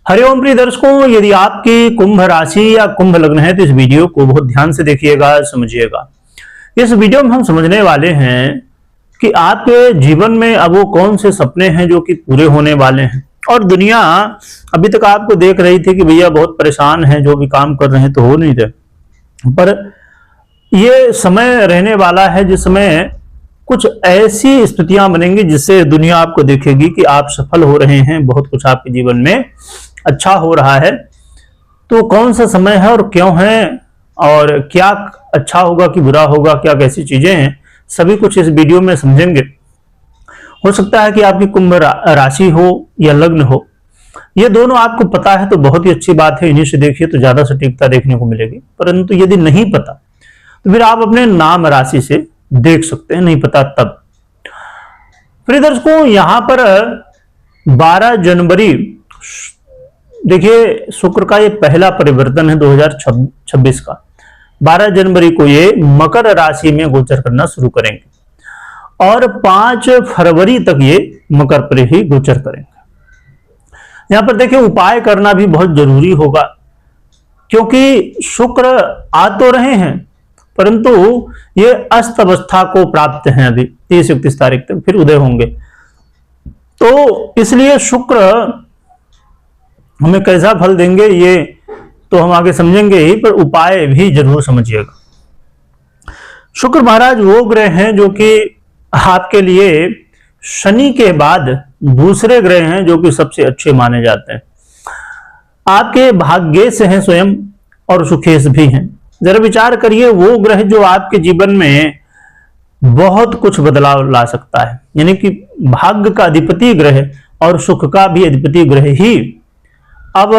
हरिओम प्रिय दर्शकों, यदि आपकी कुंभ राशि या कुंभ लग्न है तो इस वीडियो को बहुत ध्यान से देखिएगा, समझिएगा। इस वीडियो में हम समझने वाले हैं कि आपके जीवन में अब वो कौन से सपने हैं जो कि पूरे होने वाले हैं। और दुनिया अभी तक आपको देख रही थी कि भैया बहुत परेशान है, जो भी काम कर रहे हैं तो हो नहीं रहे, पर ये समय रहने वाला है जिसमें कुछ ऐसी स्थितियां बनेंगी जिससे दुनिया आपको देखेगी कि आप सफल हो रहे हैं, बहुत कुछ आपके जीवन में अच्छा हो रहा है। तो कौन सा समय है और क्यों है और क्या अच्छा होगा कि बुरा होगा, क्या कैसी चीजें हैं, सभी कुछ इस वीडियो में समझेंगे। हो सकता है कि आपकी कुंभ राशि हो या लग्न हो, ये दोनों आपको पता है तो बहुत ही अच्छी बात है, इन्हीं से देखिए तो ज्यादा सटीकता देखने को मिलेगी। परंतु यदि नहीं पता तो फिर आप अपने नाम राशि से देख सकते हैं, नहीं पता तब। प्रिय दर्शकों, यहां पर 12 जनवरी देखिए शुक्र का ये पहला परिवर्तन है 2026 का। 12 जनवरी को ये मकर राशि में गोचर करना शुरू करेंगे और 5 फरवरी तक ये मकर पर ही गोचर करेंगे। यहां पर देखिए उपाय करना भी बहुत जरूरी होगा, क्योंकि शुक्र आ तो रहे हैं परंतु ये अस्त अवस्था को प्राप्त हैं, अभी 30-31 तारीख तक फिर उदय होंगे। तो इसलिए शुक्र हमें कैसा फल देंगे ये तो हम आगे समझेंगे ही, पर उपाय भी जरूर समझिएगा। शुक्र महाराज वो ग्रह हैं जो कि आपके लिए शनि के बाद दूसरे ग्रह हैं जो कि सबसे अच्छे माने जाते हैं। आपके भाग्य से हैं स्वयं और सुखेश भी हैं। जरा विचार करिए, वो ग्रह जो आपके जीवन में बहुत कुछ बदलाव ला सकता है, यानी कि भाग्य का अधिपति ग्रह और सुख का भी अधिपति ग्रह ही अब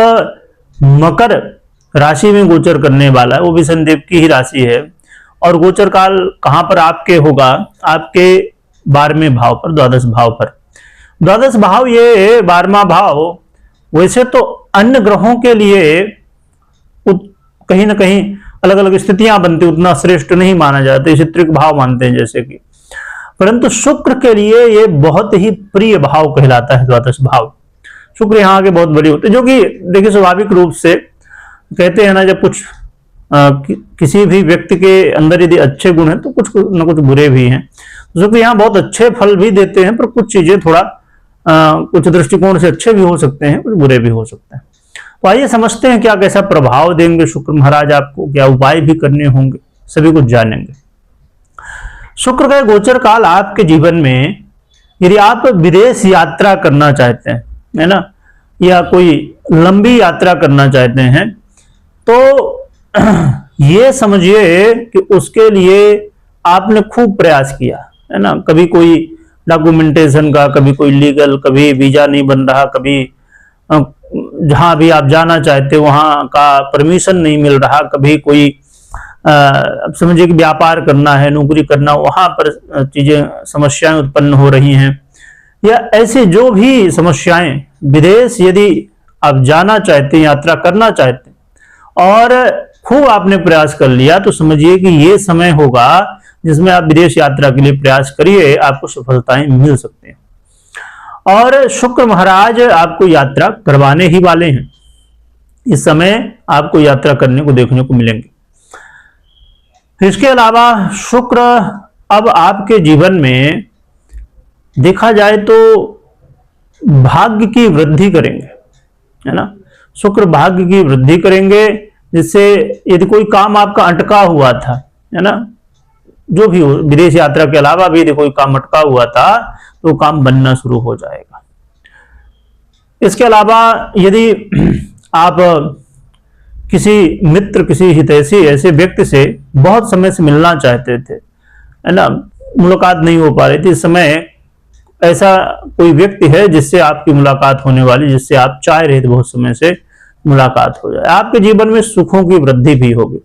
मकर राशि में गोचर करने वाला है। वो भी शनिदेव की ही राशि है और गोचर काल कहां पर आपके होगा, आपके 12वें भाव पर, द्वादश भाव पर। द्वादश भाव, ये 12वां भाव वैसे तो अन्य ग्रहों के लिए कहीं ना कहीं अलग अलग स्थितियां बनती, उतना श्रेष्ठ नहीं माना जाता, इसे त्रिक भाव मानते हैं जैसे कि, परंतु शुक्र के लिए ये बहुत ही प्रिय भाव कहलाता है द्वादश भाव। शुक्र यहाँ आगे बहुत बड़ी होते हैं, जो कि देखिए स्वाभाविक रूप से कहते हैं ना, जब कुछ किसी भी व्यक्ति के अंदर यदि अच्छे गुण हैं तो कुछ न कुछ बुरे भी हैं। शुक्र यहाँ बहुत अच्छे फल भी देते हैं, पर कुछ चीजें थोड़ा कुछ दृष्टिकोण से अच्छे भी हो सकते हैं, कुछ बुरे भी हो सकते हैं। तो आइए समझते हैं क्या कैसा प्रभाव देंगे शुक्र महाराज आपको, क्या उपाय भी करने होंगे, सभी कुछ जानेंगे। शुक्र का गोचर काल आपके जीवन में, यदि आप विदेश यात्रा करना चाहते हैं, है ना, या कोई लंबी यात्रा करना चाहते हैं, तो ये समझिए कि उसके लिए आपने खूब प्रयास किया, है ना। कभी कोई डॉक्यूमेंटेशन का, कभी कोई लीगल, कभी वीजा नहीं बन रहा, कभी जहां भी आप जाना चाहते वहां का परमिशन नहीं मिल रहा, कभी कोई अब समझिए कि व्यापार करना है, नौकरी करना, वहां पर चीजें समस्याएं उत्पन्न हो रही हैं, या ऐसे जो भी समस्याएं, विदेश यदि आप जाना चाहते हैं, यात्रा करना चाहते हैं और खूब आपने प्रयास कर लिया, तो समझिए कि ये समय होगा जिसमें आप विदेश यात्रा के लिए प्रयास करिए, आपको सफलताएं मिल सकती हैं। और शुक्र महाराज आपको यात्रा करवाने ही वाले हैं, इस समय आपको यात्रा करने को देखने को मिलेंगे। इसके अलावा शुक्र अब आपके जीवन में देखा जाए तो भाग्य की वृद्धि करेंगे, है ना। शुक्र भाग्य की वृद्धि करेंगे, जिससे यदि कोई काम आपका अटका हुआ था, है ना, जो भी हो, विदेश यात्रा के अलावा भी यदि कोई काम अटका हुआ था तो काम बनना शुरू हो जाएगा। इसके अलावा यदि आप किसी मित्र, किसी हितैषी ऐसे व्यक्ति से बहुत समय से मिलना चाहते थे, है ना, मुलाकात नहीं हो पा रही थी, इस समय ऐसा कोई व्यक्ति है जिससे आपकी मुलाकात होने वाली, जिससे आप चाह रहे थे बहुत समय से मुलाकात हो जाए। आपके जीवन में सुखों की वृद्धि भी होगी,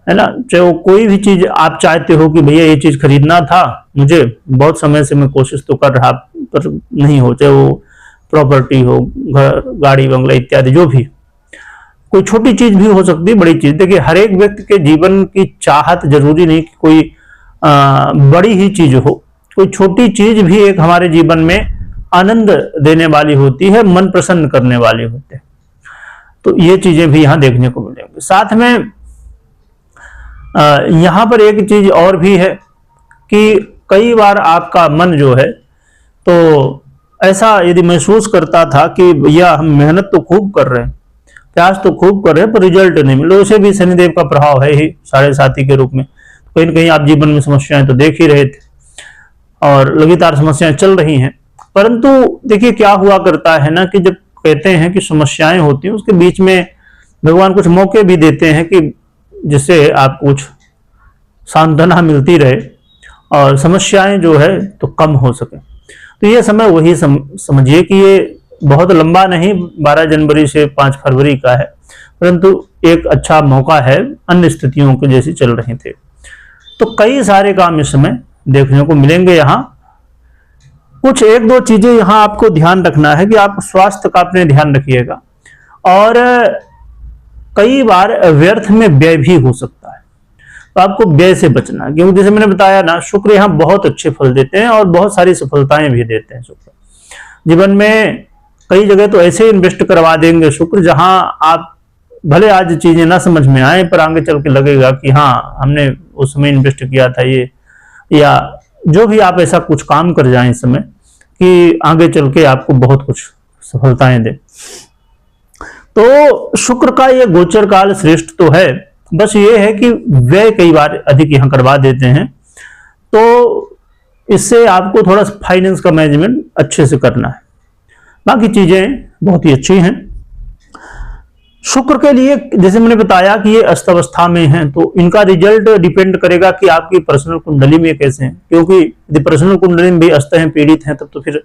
है ना। चाहे वो कोई भी चीज आप चाहते हो कि भैया ये चीज खरीदना था मुझे, बहुत समय से मैं कोशिश तो कर रहा पर नहीं हो, चाहे वो प्रॉपर्टी हो, घर, गाड़ी, बंगला इत्यादि, जो भी, कोई छोटी चीज भी हो सकती है, बड़ी चीज। देखिए हर एक व्यक्ति के जीवन की चाहत जरूरी नहीं कि कोई बड़ी ही चीज हो, कोई छोटी चीज भी एक हमारे जीवन में आनंद देने वाली होती है, मन प्रसन्न करने वाली होती है। तो ये चीजें भी यहाँ देखने को मिलेंगी। साथ में यहाँ पर एक चीज और भी है कि कई बार आपका मन जो है तो ऐसा यदि महसूस करता था कि भैया हम मेहनत तो खूब कर रहे हैं, प्रयास तो खूब कर रहे हैं, पर रिजल्ट नहीं मिले, उसे भी शनिदेव का प्रभाव है ही साढ़े साथी के रूप में। कहीं ना कहीं आप जीवन में समस्याएं तो देख ही रहे थे और लगातार समस्याएं चल रही हैं। परंतु देखिए क्या हुआ करता है ना कि जब कहते हैं कि समस्याएं होती हैं, उसके बीच में भगवान कुछ मौके भी देते हैं कि जिससे आप कुछ सांत्वना मिलती रहे और समस्याएं जो है तो कम हो सके। तो ये समय वही समझिए कि ये बहुत लंबा नहीं, 12 जनवरी से 5 फरवरी का है, परंतु एक अच्छा मौका है, अन्य स्थितियों के जैसी चल रही थे। तो कई सारे काम इस समय देखने को मिलेंगे। यहाँ कुछ एक दो चीजें यहाँ आपको ध्यान रखना है कि आप स्वास्थ्य का अपने ध्यान रखिएगा, और कई बार व्यर्थ में व्यय भी हो सकता है, तो आपको व्यय से बचना है। क्योंकि जैसे मैंने बताया ना, शुक्र यहाँ बहुत अच्छे फल देते हैं और बहुत सारी सफलताएं भी देते हैं शुक्र। जीवन में कई जगह तो ऐसे इन्वेस्ट करवा देंगे शुक्र, जहां आप भले आज चीजें ना समझ में आए, पर आगे चल के लगेगा कि हाँ हमने उस समय इन्वेस्ट किया था ये, या जो भी आप ऐसा कुछ काम कर जाएं इस समय कि आगे चल के आपको बहुत कुछ सफलताएं दे। तो शुक्र का ये गोचर काल श्रेष्ठ तो है, बस ये है कि व्यय कई बार अधिक यहां करवा देते हैं, तो इससे आपको थोड़ा फाइनेंस का मैनेजमेंट अच्छे से करना है। बाकी चीजें बहुत ही अच्छी हैं। शुक्र के लिए जैसे मैंने बताया कि ये अस्त अवस्था में हैं, तो इनका रिजल्ट डिपेंड करेगा कि आपकी पर्सनल कुंडली में कैसे हैं, क्योंकि यदि पर्सनल कुंडली में भी अस्त हैं, पीड़ित हैं, तब तो फिर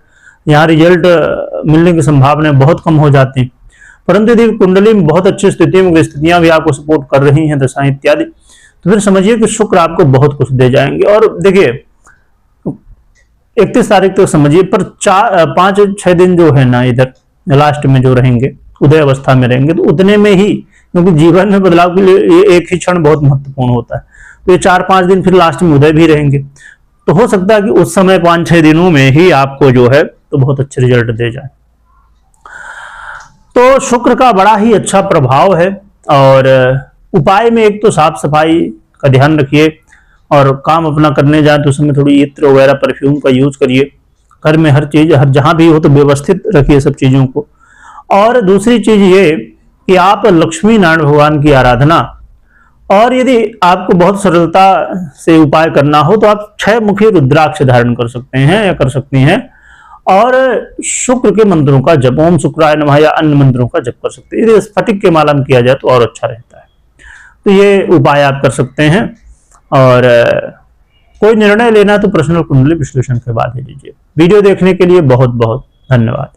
यहाँ रिजल्ट मिलने की संभावना बहुत कम हो जाती है। परंतु यदि कुंडली में बहुत अच्छी स्थिति में स्थितियां भी आपको सपोर्ट कर रही हैं, दशाएं इत्यादि, तो फिर समझिए कि शुक्र आपको बहुत कुछ दे जाएंगे। और देखिए 31 तारीख तक समझिए, पर 5-6 दिन जो है ना इधर लास्ट में जो रहेंगे, उदय अवस्था में रहेंगे, तो उतने में ही, क्योंकि जीवन में बदलाव के लिए ये एक ही क्षण बहुत महत्वपूर्ण होता है, तो ये 4-5 दिन फिर लास्ट में उदय भी रहेंगे, तो हो सकता है कि उस समय 5-6 दिनों में ही आपको जो है तो बहुत अच्छे रिजल्ट दे जाए। तो शुक्र का बड़ा ही अच्छा प्रभाव है। और उपाय में एक तो साफ सफाई का ध्यान रखिए, और काम अपना करने जाए तो उसमें थोड़ी इत्र वगैरह परफ्यूम का यूज करिए। घर में हर चीज हर जहां भी हो तो व्यवस्थित रखिए सब चीजों को। और दूसरी चीज ये कि आप लक्ष्मी नारायण भगवान की आराधना, और यदि आपको बहुत सरलता से उपाय करना हो तो आप 6 मुखी रुद्राक्ष धारण कर सकते हैं या कर सकती हैं, और शुक्र के मंत्रों का जप, ओम शुक्राय नमः या अन्य मंत्रों का जप कर सकते हैं। यदि स्फटिक के माला में किया जाए तो और अच्छा रहता है। तो ये उपाय आप कर सकते हैं। और कोई निर्णय लेना तो पर्सनल कुंडली विश्लेषण के बाद ही लीजिए। वीडियो देखने के लिए बहुत बहुत धन्यवाद।